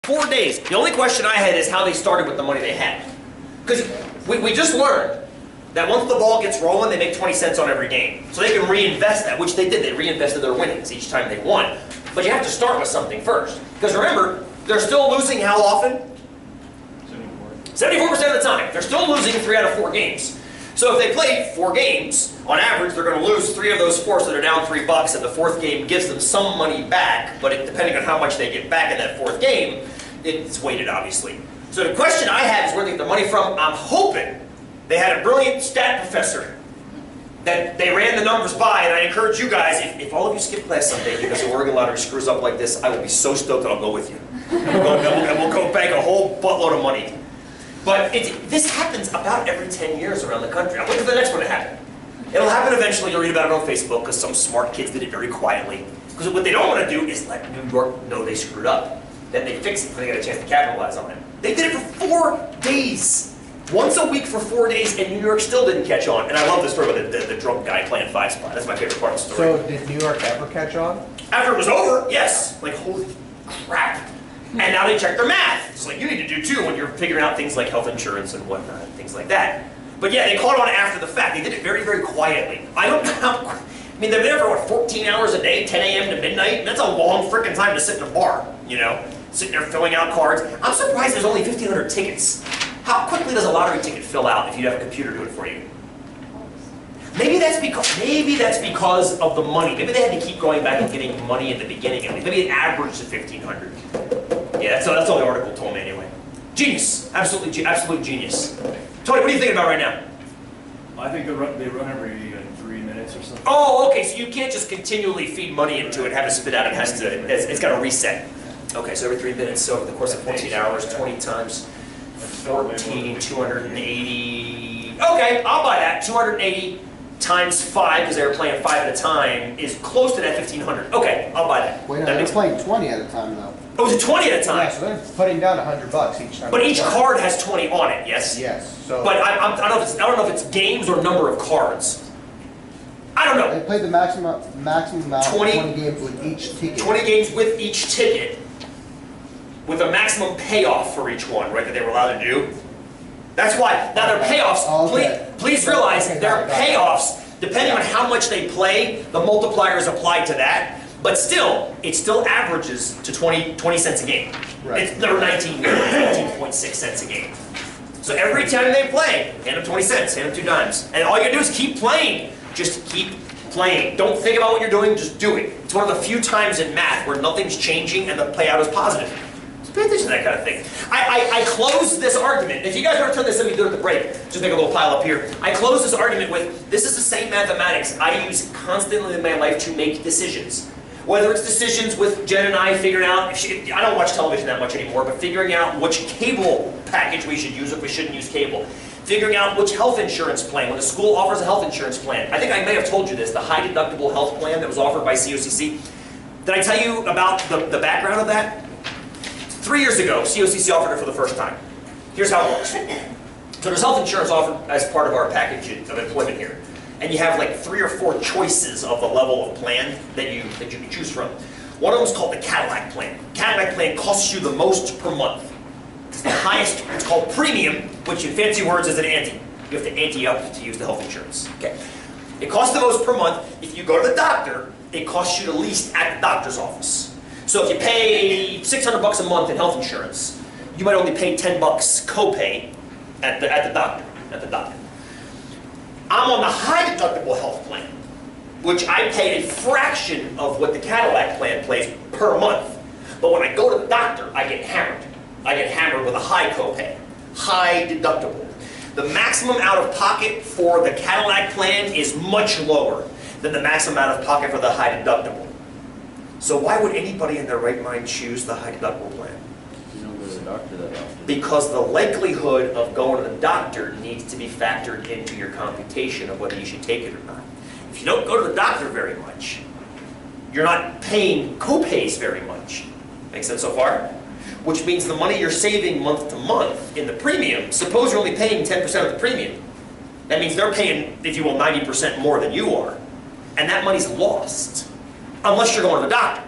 4 days. The only question I had is how they started with the money they had. Because we just learned that once the ball gets rolling, they make 20 cents on every game. So they can reinvest that, which they did. They reinvested their winnings each time they won. But you have to start with something first. Because remember, they're still losing how often? 74% of the time. They're still losing 3 out of 4 games. So if they play 4 games, on average, they're going to lose 3 of those 4, so they're down $3, and the 4th game gives them some money back, but depending on how much they get back in that 4th game, it's weighted, obviously. So the question I have is where they get the money from. I'm hoping they had a brilliant stat professor that they ran the numbers by, and I encourage you guys, if all of you skip class someday because the Oregon Lottery screws up like this, I will be so stoked that I'll go with you. And we'll go bank a whole buttload of money. But this happens about every 10 years around the country. I'm waiting for the next one to happen. It'll happen eventually. You'll read about it on Facebook because some smart kids did it very quietly. Because what they don't want to do is let New York know they screwed up. Then they fix it before they get a chance to capitalize on it. They did it for 4 days. Once a week for 4 days, and New York still didn't catch on. And I love the story about the drunk guy playing 5 spot. That's my favorite part of the story. So did New York ever catch on? After it was over, yes. Like, holy crap. And now they check their math. It's like you need to do too when you're figuring out things like health insurance and whatnot, things like that. But yeah, they caught on after the fact. They did it very, very quietly. I don't know how, I mean, they're there for what, 14 hours a day, 10 a.m. to midnight? That's a long freaking time to sit in a bar, you know? Sitting there filling out cards. I'm surprised there's only 1,500 tickets. How quickly does a lottery ticket fill out if you have a computer do it for you? Maybe that's because of the money. Maybe they had to keep going back and getting money in the beginning at least. Maybe it averaged at 1,500. Yeah, that's all the article told me anyway. Genius, absolute genius. Tony, what are you thinking about right now? I think they run every 3 minutes or something. Oh, okay. So you can't just continually feed money into it, have it spit out. It's got to reset. Okay, so every 3 minutes. So over the course of 14 hours, 20 times 14, 280. Okay, I'll buy that. 280 times 5, because they were playing 5 at a time, is close to that 1,500. Okay, I'll buy that. Wait, no, they're playing 20 at a time though. Oh, was it 20 at a time? Yeah, so they're putting down $100 each time. But each card has 20 on it, yes? Yes. So. But I don't know if it's games or number of cards. I don't know. They played the maximum amount of 20 games with each ticket. 20 games with each ticket, with a maximum payoff for each one, right? That they were allowed to do. That's why now their payoffs. Oh, okay. Please realize their payoffs, depending on how much they play, the multiplier is applied to that. But still, it still averages to 20 cents a game. Right. It's never 19.6 cents a game. So every time they play, hand them 20 cents, hand them 2 dimes. And all you gotta do is keep playing. Just keep playing. Don't think about what you're doing, just do it. It's one of the few times in math where nothing's changing and the payout is positive. So pay attention to that kind of thing. I close this argument. If you guys want to turn this, let me do it at the break. Just make a little pile up here. I close this argument with, this is the same mathematics I use constantly in my life to make decisions. Whether it's decisions with Jen and I figuring out, I don't watch television that much anymore, but figuring out which cable package we should use if we shouldn't use cable. Figuring out which health insurance plan, when the school offers a health insurance plan. I think I may have told you this, the high deductible health plan that was offered by COCC. Did I tell you about the background of that? 3 years ago, COCC offered it for the first time. Here's how it works. So there's health insurance offered as part of our package of employment here. And you have like 3 or 4 choices of the level of plan that you can choose from. One of them is called the Cadillac plan. Cadillac plan costs you the most per month. It's the highest, it's called premium, which in fancy words is an ante. You have to ante up to use the health insurance. Okay. It costs the most per month. If you go to the doctor, it costs you the least at the doctor's office. So if you pay $600 a month in health insurance, you might only pay $10 copay at the doctor. I'm on the high deductible health plan, which I pay a fraction of what the Cadillac plan pays per month. But when I go to the doctor, I get hammered. I get hammered with a high copay, high deductible. The maximum out of pocket for the Cadillac plan is much lower than the maximum out of pocket for the high deductible. So why would anybody in their right mind choose the high deductible plan? You don't go to the doctor that often. Because the likelihood of going to the doctor needs to be factored into your computation of whether you should take it or not. If you don't go to the doctor very much, you're not paying copays very much. Make sense so far? Which means the money you're saving month to month in the premium, suppose you're only paying 10% of the premium. That means they're paying, if you will, 90% more than you are. And that money's lost, unless you're going to the doctor.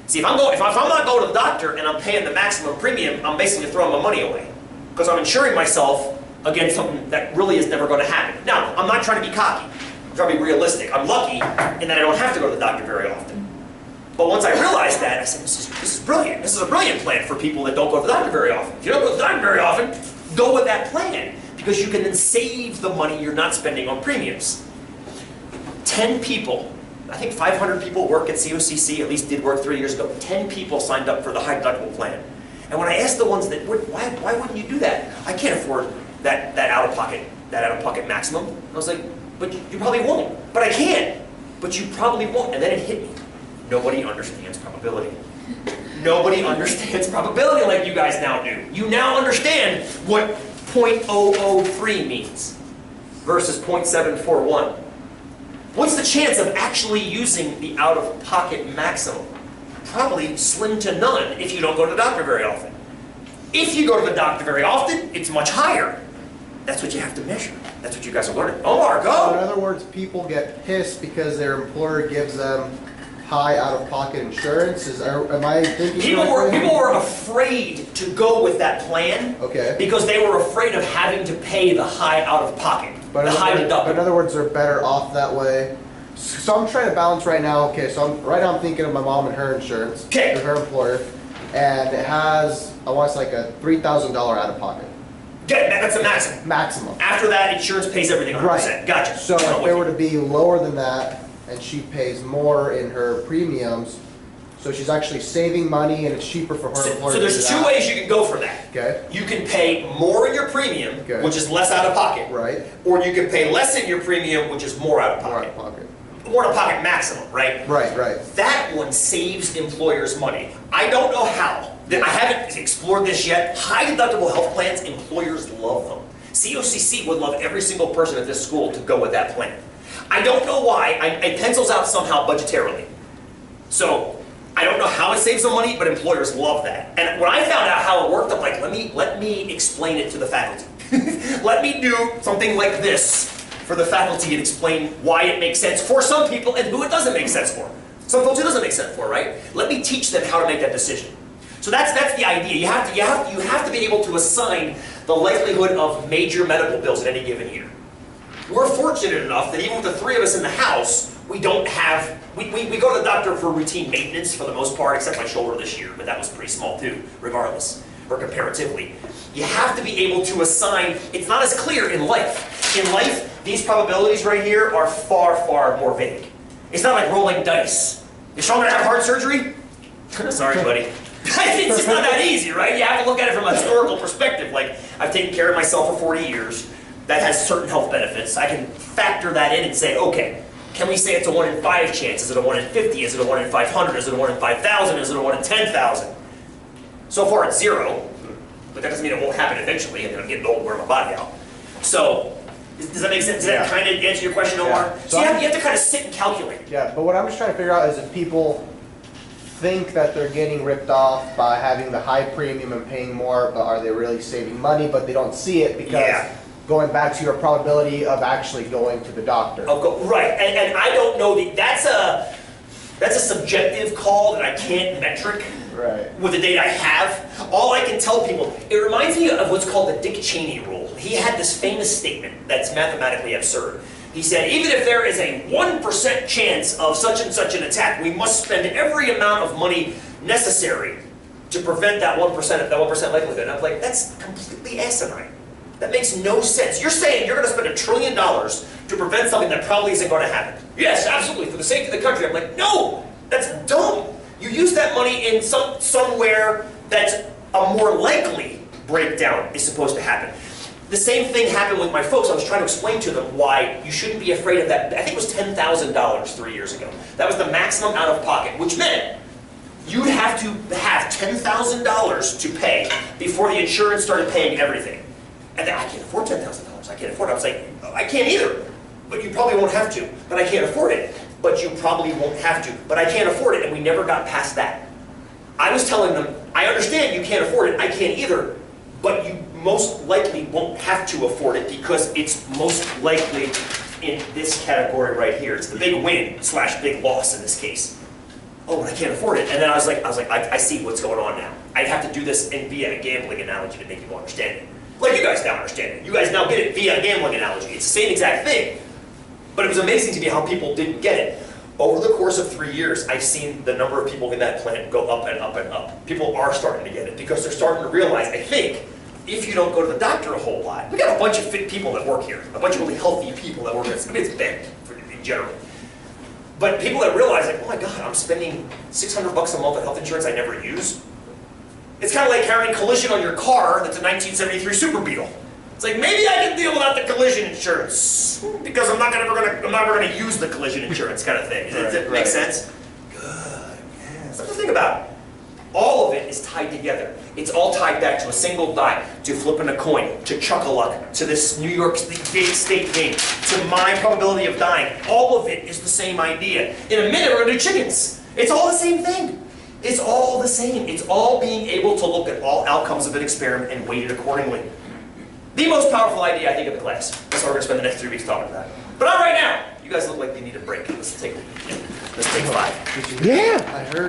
See, if I'm not going to the doctor and I'm paying the maximum premium, I'm basically throwing my money away. Because I'm insuring myself against something that really is never going to happen. Now, I'm not trying to be cocky. I'm trying to be realistic. I'm lucky in that I don't have to go to the doctor very often. But once I realized that, I said, this is brilliant. This is a brilliant plan for people that don't go to the doctor very often. If you don't go to the doctor very often, go with that plan. Because you can then save the money you're not spending on premiums. 10 people, I think 500 people work at COCC, at least did work 3 years ago. 10 people signed up for the high deductible plan. And when I asked the ones that would, why wouldn't you do that? I can't afford that out of pocket maximum. I was like, but you probably won't. But I can. But you probably won't. And then it hit me. Nobody understands probability. Nobody understands probability like you guys now do. You now understand what 0.003 means versus 0.741. What's the chance of actually using the out-of-pocket maximum? Probably slim to none if you don't go to the doctor very often. If you go to the doctor very often, it's much higher. That's what you have to measure. That's what you guys are learning. Omar, go! In other words, people get pissed because their employer gives them high out-of-pocket insurance. Am I thinking people were afraid to go with that plan because they were afraid of having to pay the high out-of-pocket, the high deductible. But in other words, they're better off that way. So I'm trying to balance right now. Okay, so right now I'm thinking of my mom and her insurance, with her employer, and it has, I want to say, like a $3,000 out-of-pocket. Okay, that's the maximum. Maximum. After that, insurance pays everything 100%. Right. Gotcha. So if they were to be lower than that, and she pays more in her premiums, so she's actually saving money and it's cheaper for her employer. So there's two ways you can go for that. Okay. You can pay more in your premium, which is less out of pocket. Right. Or you can pay less in your premium, which is more out of pocket. More out of pocket. More out of pocket maximum, right? Right, right. That one saves employers money. I don't know how. I haven't explored this yet. High deductible health plans, employers love them. COCC would love every single person at this school to go with that plan. I don't know why. It pencils out somehow budgetarily. So I don't know how it saves them money, but employers love that. And when I found out how it worked, I'm like, let me explain it to the faculty. Let me do something like this for the faculty and explain why it makes sense for some people and who it doesn't make sense for. Some folks it doesn't make sense for, right? Let me teach them how to make that decision. So that's the idea. You have to be able to assign the likelihood of major medical bills at any given year. We're fortunate enough that even with the three of us in the house, we don't have, we go to the doctor for routine maintenance for the most part, except my shoulder this year, but that was pretty small too, regardless, or comparatively. You have to be able to assign, it's not as clear in life. In life, these probabilities right here are far, far more vague. It's not like rolling dice. Is Sean gonna have heart surgery? Sorry, buddy. It's just not that easy, right? You have to look at it from a historical perspective. Like, I've taken care of myself for 40 years. That has certain health benefits. I can factor that in and say, okay, can we say it's a 1 in 5 chance? Is it a 1 in 50? Is it a 1 in 500? Is it a 1 in 5,000? Is it a 1 in 10,000? So far it's 0, but that doesn't mean it won't happen eventually, and then I'm getting old and wear my body out. So, does that make sense? Does that kind of answer your question, Omar? Yeah. So you have to kind of sit and calculate. Yeah, but what I'm just trying to figure out is if people think that they're getting ripped off by having the high premium and paying more, but are they really saving money? But they don't see it because going back to your probability of actually going to the doctor. Right, and I don't know, that's a subjective call that I can't metric with the data I have. All I can tell people, it reminds me of what's called the Dick Cheney rule. He had this famous statement that's mathematically absurd. He said, even if there is a 1% chance of such and such an attack, we must spend every amount of money necessary to prevent that 1% likelihood. And I'm like, that's completely asinine. That makes no sense. You're saying you're going to spend $1 trillion to prevent something that probably isn't going to happen. Yes, absolutely, for the safety of the country. I'm like, no, that's dumb. You use that money in somewhere that's a more likely breakdown is supposed to happen. The same thing happened with my folks. I was trying to explain to them why you shouldn't be afraid of that. I think it was $10,000 3 years ago. That was the maximum out of pocket, which meant you'd have to have $10,000 to pay before the insurance started paying everything. And then, I can't afford $10,000. I can't afford it. I was like, I can't either. But you probably won't have to. But I can't afford it. But you probably won't have to. But I can't afford it. And we never got past that. I was telling them, I understand you can't afford it. I can't either. But you most likely won't have to afford it because it's most likely in this category right here. It's the big win / big loss in this case. oh, but I can't afford it. And then I was like, I see what's going on now. I'd have to do this via a gambling analogy to make people understand it. Like you guys now understand it. You guys now get it via a gambling analogy. It's the same exact thing. But it was amazing to me how people didn't get it. Over the course of 3 years, I've seen the number of people in that plant go up and up and up. People are starting to get it because they're starting to realize, I think, if you don't go to the doctor a whole lot, we got a bunch of fit people that work here, a bunch of really healthy people that work here. I mean, it's big in general. But people that realize, like, oh my God, I'm spending $600 a month on health insurance I never use. It's kind of like carrying collision on your car that's a 1973 Super Beetle. It's like, maybe I can deal without the collision insurance because I'm not ever gonna use the collision insurance kind of thing. Does it make sense? Good. Yeah. Something to think about. All of it is tied together. It's all tied back to a single die, to flipping a coin, to chuck-a-luck, to this New York State game, to my probability of dying. All of it is the same idea. In a minute, we're gonna do chickens. It's all the same thing. It's all the same. It's all being able to look at all outcomes of an experiment and weight it accordingly. The most powerful idea, I think, of the class. That's what we're going to spend the next 3 weeks talking about. But not right now. You guys look like you need a break. Let's take 5. Yeah, I heard.